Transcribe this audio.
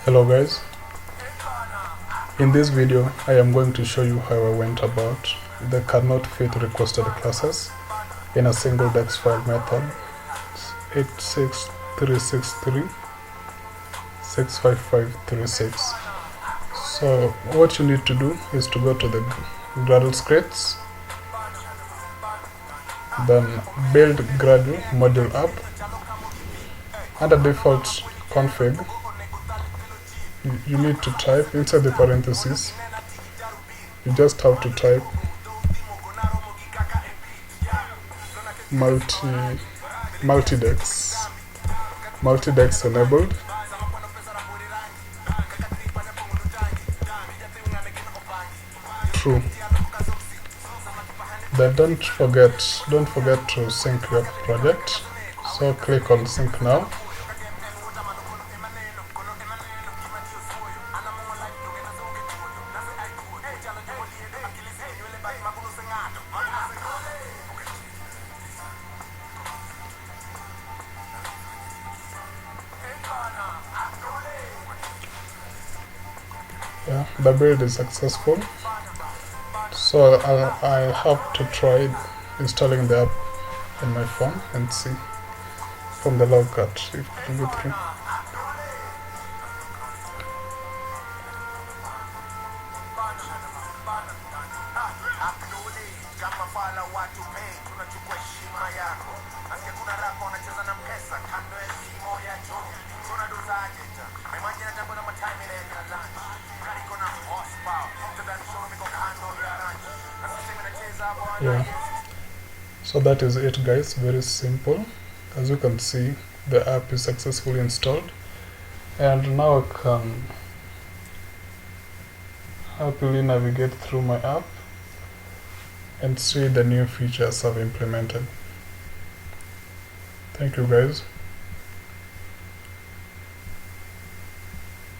Hello guys, in this video I am going to show you how I went about the cannot fit requested classes in a single dex file method 86363655536. So what you need to do is to go to the Gradle scripts, then build Gradle module app. Under default config, you need to type inside the parentheses, you just have to type multiDexEnabled, true. Then don't forget to sync your project, so click on sync now. Yeah, the build is successful, so I'll have to try installing the app on my phone and see from the log cut if it can go through. Yeah, so that is it guys, very simple. As you can see, the app is successfully installed, and now I can happily navigate through my app and see the new features I've implemented. Thank you guys.